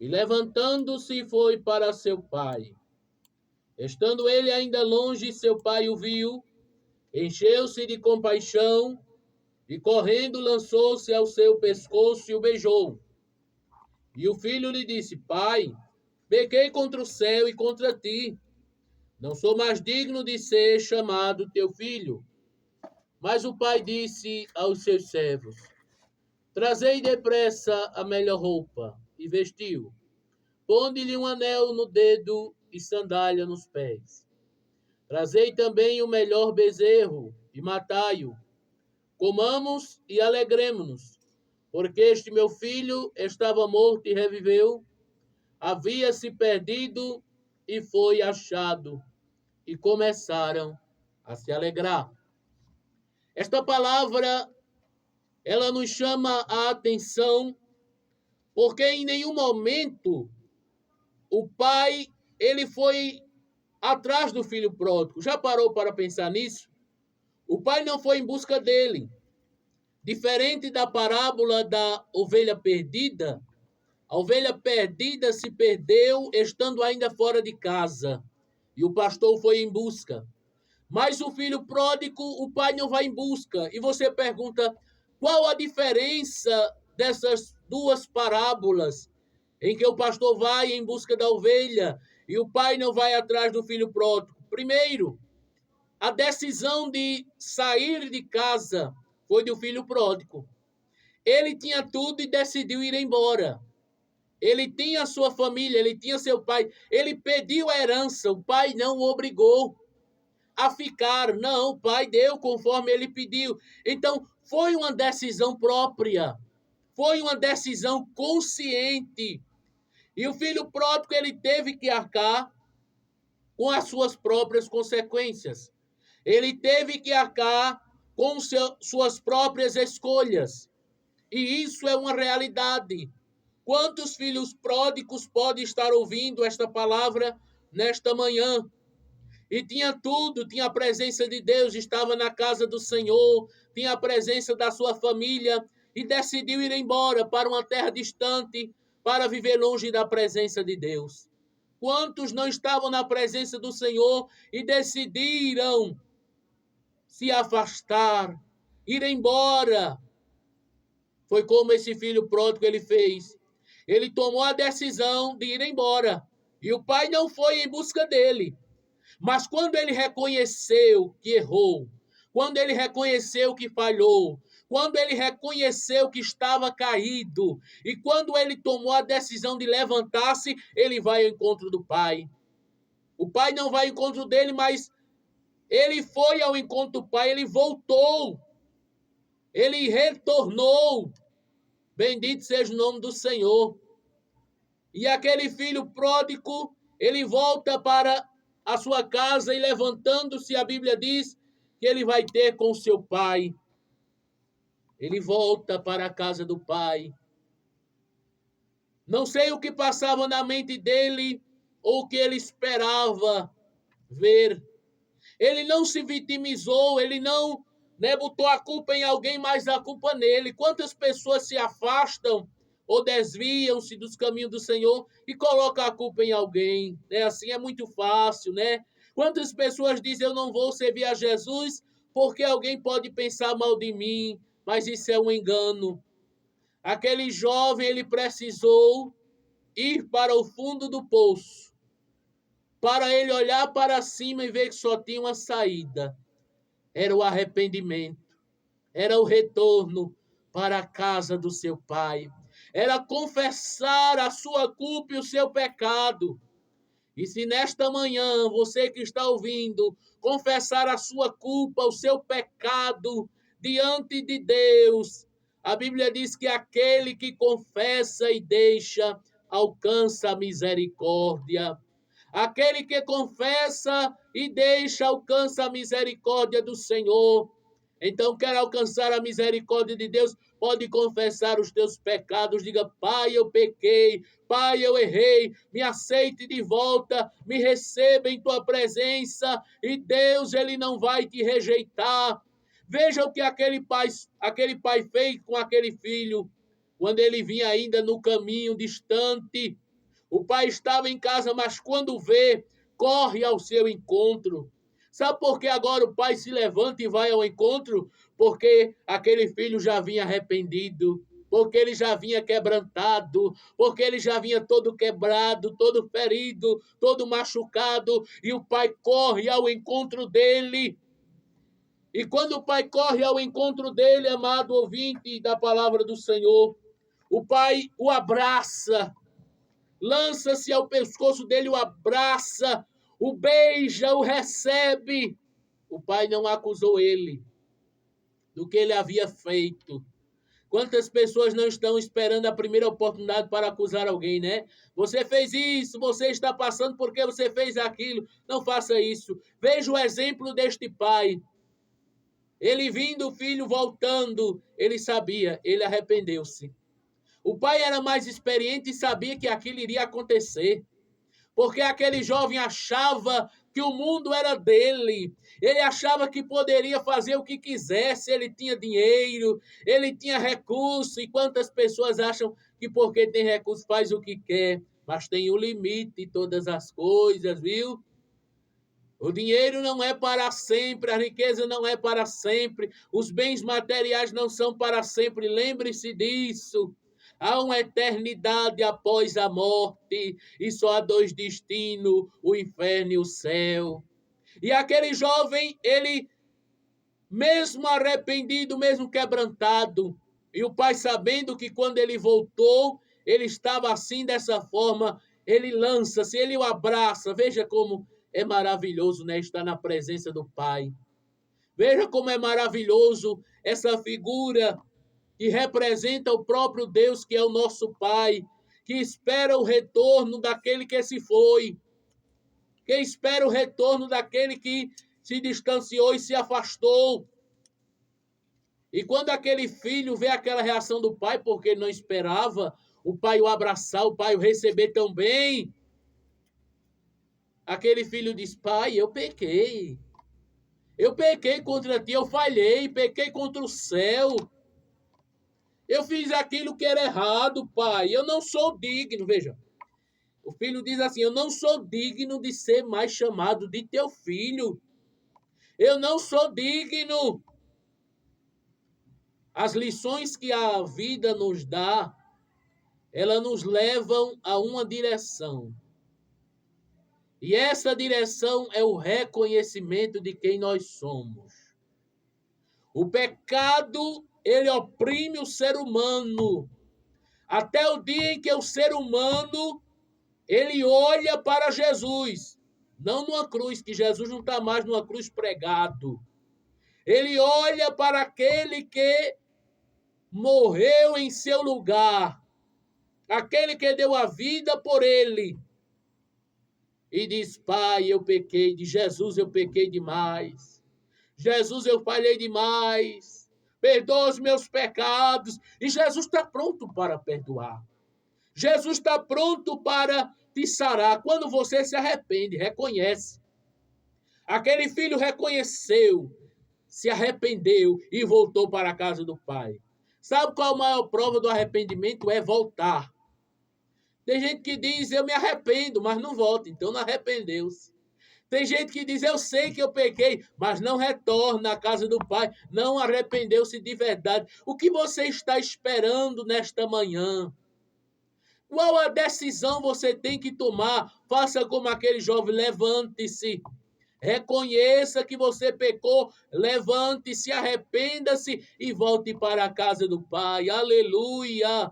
E levantando-se foi para seu pai. Estando ele ainda longe, seu pai o viu, encheu-se de compaixão e correndo lançou-se ao seu pescoço e o beijou. E o filho lhe disse: Pai, pequei contra o céu e contra ti. Não sou mais digno de ser chamado teu filho. Mas o pai disse aos seus servos: Trazei depressa a melhor roupa, e vestiu. Ponde-lhe um anel no dedo e sandália nos pés. Trazei também o melhor bezerro, e matai-o. Comamos e alegremo-nos, porque este meu filho estava morto e reviveu, havia se perdido e foi achado. E começaram a se alegrar. Esta palavra, ela nos chama a atenção, porque em nenhum momento o pai, ele foi atrás do filho pródigo. Já parou para pensar nisso? O pai não foi em busca dele. Diferente da parábola da ovelha perdida, a ovelha perdida se perdeu estando ainda fora de casa. E o pastor foi em busca. Mas o filho pródigo, o pai não vai em busca. E você pergunta, qual a diferença dessas duas parábolas, em que o pastor vai em busca da ovelha e o pai não vai atrás do filho pródigo? Primeiro, a decisão de sair de casa foi do filho pródigo. Ele tinha tudo e decidiu ir embora. Ele tinha sua família, ele tinha seu pai. Ele pediu a herança, o pai não o obrigou a ficar. Não, o pai deu conforme ele pediu. Então, foi uma decisão própria. Foi uma decisão consciente. E o filho pródigo, ele teve que arcar com as suas próprias consequências. Ele teve que arcar com suas próprias escolhas. E isso é uma realidade. Quantos filhos pródigos podem estar ouvindo esta palavra nesta manhã? E tinha tudo, tinha a presença de Deus, estava na casa do Senhor, tinha a presença da sua família e decidiu ir embora para uma terra distante para viver longe da presença de Deus. Quantos não estavam na presença do Senhor e decidiram se afastar, ir embora? Foi como esse filho pródigo ele fez. Ele tomou a decisão de ir embora. E o pai não foi em busca dele. Mas quando ele reconheceu que errou, quando ele reconheceu que falhou, quando ele reconheceu que estava caído, e quando ele tomou a decisão de levantar-se, ele vai ao encontro do pai. O pai não vai ao encontro dele, mas ele foi ao encontro do pai, ele voltou, ele retornou. Bendito seja o nome do Senhor. E aquele filho pródigo, ele volta para a sua casa e levantando-se, a Bíblia diz que ele vai ter com seu pai. Ele volta para a casa do pai. Não sei o que passava na mente dele ou o que ele esperava ver. Ele não se vitimizou, ele não botou a culpa em alguém, mas a culpa nele. Quantas pessoas se afastam ou desviam-se dos caminhos do Senhor e colocam a culpa em alguém? Assim é muito fácil, né? Quantas pessoas dizem, eu não vou servir a Jesus porque alguém pode pensar mal de mim, mas isso é um engano. Aquele jovem, ele precisou ir para o fundo do poço, para ele olhar para cima e ver que só tinha uma saída. Era o arrependimento, era o retorno para a casa do seu pai, era confessar a sua culpa e o seu pecado. E se nesta manhã, você que está ouvindo, confessar a sua culpa, o seu pecado diante de Deus, a Bíblia diz que aquele que confessa e deixa, alcança a misericórdia. Aquele que confessa e deixa, alcança a misericórdia do Senhor. Então, quer alcançar a misericórdia de Deus, pode confessar os teus pecados. Diga, Pai, eu pequei. Pai, eu errei. Me aceite de volta. Me receba em tua presença. E Deus, ele não vai te rejeitar. Veja o que aquele pai fez com aquele filho. Quando ele vinha ainda no caminho distante, O pai estava em casa, mas quando vê, corre ao seu encontro. Sabe por que agora o pai se levanta e vai ao encontro? Porque aquele filho já vinha arrependido, porque ele já vinha quebrantado, porque ele já vinha todo quebrado, todo ferido, todo machucado, e o pai corre ao encontro dele. E quando o pai corre ao encontro dele, amado ouvinte da palavra do Senhor, o pai o abraça, lança-se ao pescoço dele, o abraça, o beija, o recebe. O pai não acusou ele do que ele havia feito. Quantas pessoas não estão esperando a primeira oportunidade para acusar alguém, né? Você fez isso, você está passando porque você fez aquilo. Não faça isso. Veja o exemplo deste pai. Ele vindo o filho voltando, ele sabia, ele arrependeu-se. O pai era mais experiente e sabia que aquilo iria acontecer. Porque aquele jovem achava que o mundo era dele. Ele achava que poderia fazer o que quisesse. Ele tinha dinheiro, ele tinha recurso. E quantas pessoas acham que porque tem recurso faz o que quer? Mas tem um limite todas as coisas, viu? O dinheiro não é para sempre, a riqueza não é para sempre, os bens materiais não são para sempre. Lembre-se disso. Há uma eternidade após a morte e só há dois destinos, o inferno e o céu. E aquele jovem, ele, mesmo arrependido, mesmo quebrantado, e o pai sabendo que quando ele voltou, ele estava assim, dessa forma, ele lança-se, ele o abraça. Veja como é maravilhoso, né, estar na presença do pai. Veja como é maravilhoso essa figura que representa o próprio Deus, que é o nosso Pai, que espera o retorno daquele que se foi, que espera o retorno daquele que se distanciou e se afastou. E quando aquele filho vê aquela reação do pai, porque ele não esperava o pai o abraçar, o pai o receber tão bem, aquele filho diz: pai, eu pequei. Eu pequei contra ti, eu falhei, pequei contra o céu. Eu fiz aquilo que era errado, pai. Eu não sou digno. Veja, o filho diz assim: eu não sou digno de ser mais chamado de teu filho. Eu não sou digno. As lições que a vida nos dá, elas nos levam a uma direção. E essa direção é o reconhecimento de quem nós somos. O pecado, ele oprime o ser humano. Até o dia em que o ser humano, ele olha para Jesus. Não numa cruz, que Jesus não está mais numa cruz pregado. Ele olha para aquele que morreu em seu lugar. Aquele que deu a vida por ele. E diz: pai, eu pequei. De Jesus, eu pequei demais. Jesus, eu falhei demais. Perdoa os meus pecados. E Jesus está pronto para perdoar. Jesus está pronto para te sarar. Quando você se arrepende, reconhece. Aquele filho reconheceu, se arrependeu e voltou para a casa do pai. Sabe qual a maior prova do arrependimento? É voltar. Tem gente que diz: eu me arrependo, mas não volta. Então não arrependeu-se. Tem gente que diz: eu sei que eu pequei, mas não retorna à casa do pai, não arrependeu-se de verdade. O que você está esperando nesta manhã? Qual a decisão você tem que tomar? Faça como aquele jovem: levante-se. Reconheça que você pecou, levante-se, arrependa-se e volte para a casa do Pai. Aleluia!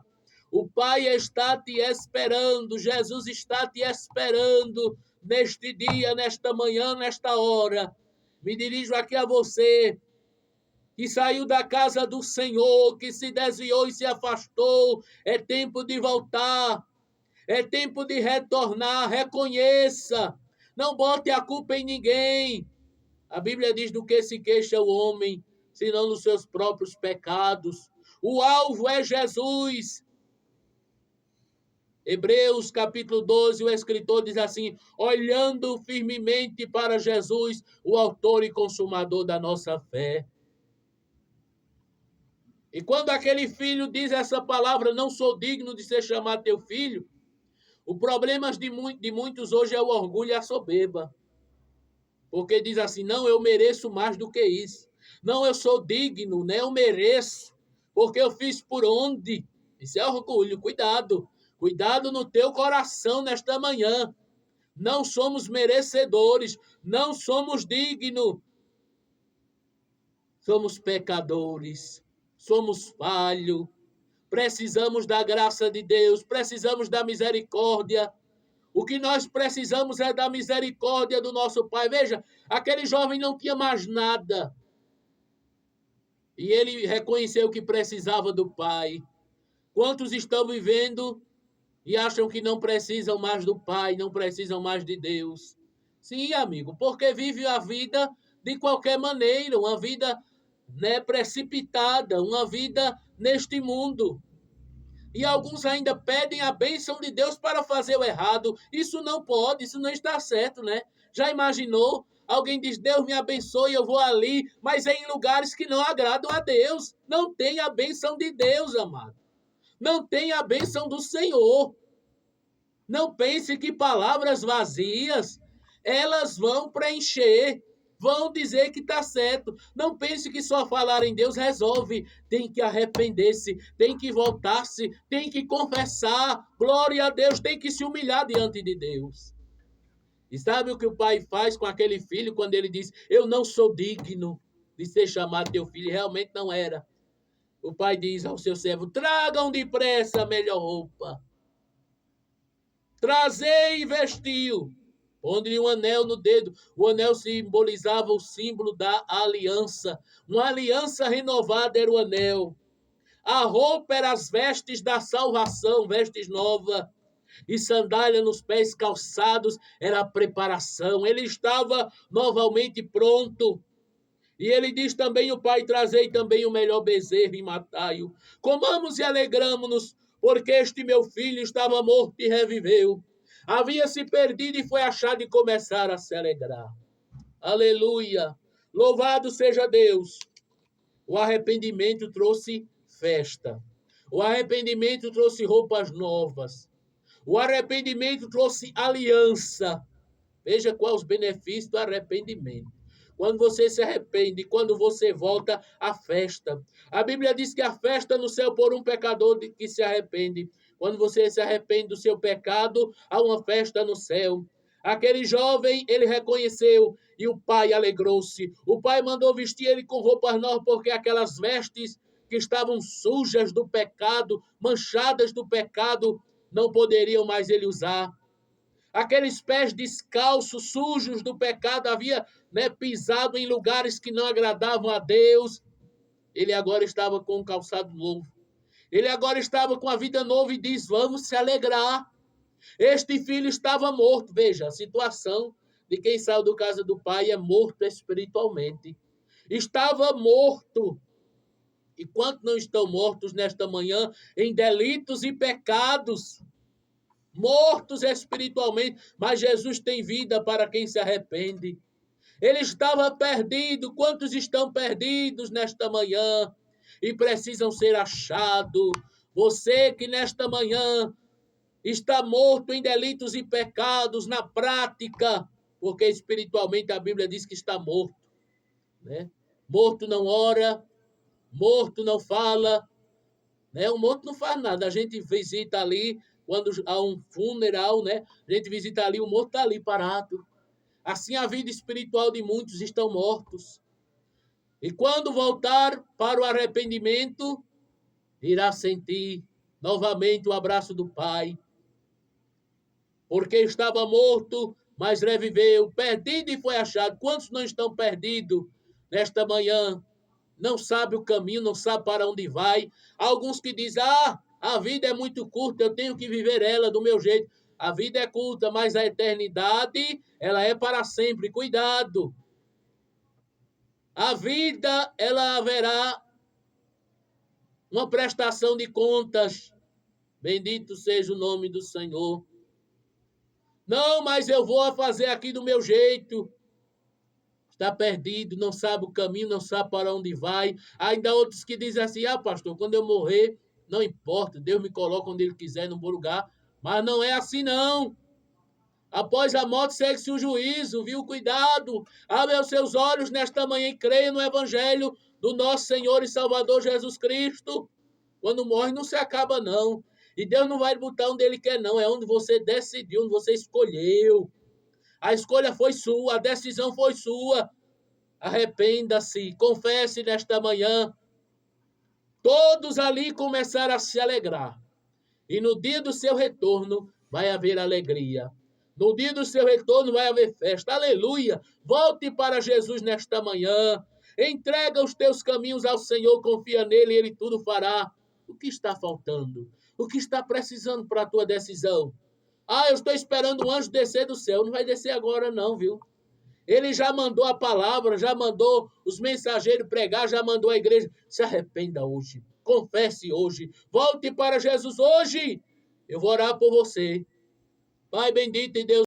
O Pai está te esperando, Jesus está te esperando neste dia, nesta manhã, nesta hora. Me dirijo aqui a você que saiu da casa do Senhor, que se desviou e se afastou. É tempo de voltar, é tempo de retornar. Reconheça, não bote a culpa em ninguém. A Bíblia diz: do que se queixa o homem, senão dos seus próprios pecados. O alvo é Jesus. Hebreus capítulo 12, o escritor diz assim: olhando firmemente para Jesus, o autor e consumador da nossa fé. E quando aquele filho diz essa palavra: não sou digno de ser chamado teu filho, O problema de muitos hoje é o orgulho e a soberba. Porque diz assim, não, eu mereço mais do que isso. Não, eu sou digno, né? Eu mereço. Porque eu fiz por onde? Isso é orgulho. Cuidado. Cuidado no teu coração nesta manhã. Não somos merecedores. Não somos dignos. Somos pecadores. Somos falhos. Precisamos da graça de Deus. Precisamos da misericórdia. O que nós precisamos é da misericórdia do nosso Pai. Veja, aquele jovem não tinha mais nada. E ele reconheceu que precisava do Pai. Quantos estão vivendo e acham que não precisam mais do Pai, não precisam mais de Deus? Sim, amigo, porque vive a vida de qualquer maneira, uma vida, né, precipitada, uma vida neste mundo. E alguns ainda pedem a bênção de Deus para fazer o errado. Isso não pode, isso não está certo, né? Já imaginou? Alguém diz, Deus me abençoe, eu vou ali, mas é em lugares que não agradam a Deus. Não tem a bênção de Deus, amado. Não tem a bênção do Senhor. Não pense que palavras vazias, elas vão preencher, vão dizer que está certo. Não pense que só falar em Deus resolve. Tem que arrepender-se, tem que voltar-se, tem que confessar. Glória a Deus, tem que se humilhar diante de Deus. E sabe o que o pai faz com aquele filho quando ele diz, eu não sou digno de ser chamado teu filho? Realmente não era. O pai diz ao seu servo, tragam depressa a melhor roupa. Trazei e vestiu. Onde um anel no dedo. O anel simbolizava o símbolo da aliança. Uma aliança renovada era o anel. A roupa era as vestes da salvação, vestes novas. E sandália nos pés calçados era a preparação. Ele estava novamente pronto. E ele diz também, o pai, trazei também o melhor bezerro e matai-o. Comamos e alegramo-nos, porque este meu filho estava morto e reviveu. Havia se perdido e foi achado e começaram a se alegrar. Aleluia! Louvado seja Deus! O arrependimento trouxe festa. O arrependimento trouxe roupas novas. O arrependimento trouxe aliança. Veja quais os benefícios do arrependimento. Quando você se arrepende, quando você volta à festa. A Bíblia diz que a festa no céu por um pecador que se arrepende. Quando você se arrepende do seu pecado, há uma festa no céu. Aquele jovem, ele reconheceu e o pai alegrou-se. O pai mandou vestir ele com roupas novas, porque aquelas vestes que estavam sujas do pecado, manchadas do pecado, não poderiam mais ele usar. Aqueles pés descalços, sujos do pecado, havia, né, pisado em lugares que não agradavam a Deus. Ele agora estava com um calçado novo. Ele agora estava com a vida nova e diz, vamos se alegrar. Este filho estava morto. Veja, a situação de quem saiu do casa do pai é morto espiritualmente. Estava morto. E quantos não estão mortos nesta manhã em delitos e pecados? Mortos espiritualmente, mas Jesus tem vida para quem se arrepende. Ele estava perdido. Quantos estão perdidos nesta manhã e precisam ser achados? Você que nesta manhã está morto em delitos e pecados, na prática, porque espiritualmente a Bíblia diz que está morto, né? Morto não ora, morto não fala, né? O morto não faz nada. A gente visita ali, quando há um funeral, né? A gente visita ali, o morto está ali parado. Assim a vida espiritual de muitos estão mortos. E quando voltar para o arrependimento, irá sentir novamente o abraço do Pai. Porque estava morto, mas reviveu, perdido e foi achado. Quantos não estão perdidos nesta manhã? Não sabe o caminho, não sabe para onde vai. Alguns que dizem, a vida é muito curta, eu tenho que viver ela do meu jeito. A vida é curta, mas a eternidade, ela é para sempre. Cuidado. A vida, ela haverá uma prestação de contas. Bendito seja o nome do Senhor. Não, mas eu vou fazer aqui do meu jeito. Está perdido, não sabe o caminho, não sabe para onde vai. Ainda outros que dizem assim, pastor, quando eu morrer, não importa, Deus me coloca onde Ele quiser, no bom lugar. Mas não é assim não. Após a morte segue-se o juízo, viu? Cuidado. Abra os seus olhos nesta manhã e creia no evangelho do nosso Senhor e Salvador Jesus Cristo. Quando morre não se acaba não. E Deus não vai botar onde Ele quer não. É onde você decidiu, onde você escolheu. A escolha foi sua, a decisão foi sua. Arrependa-se, confesse nesta manhã. Todos ali começaram a se alegrar. E no dia do seu retorno vai haver alegria. No dia do seu retorno vai haver festa. Aleluia! Volte para Jesus nesta manhã. Entrega os teus caminhos ao Senhor, confia nele e ele tudo fará. O que está faltando? O que está precisando para a tua decisão? Ah, eu estou esperando um anjo descer do céu. Não vai descer agora não, viu? Ele já mandou a palavra, já mandou os mensageiros pregar, já mandou a igreja. Se arrependa hoje, confesse hoje, volte para Jesus hoje. Eu vou orar por você. Pai bendito e Deus.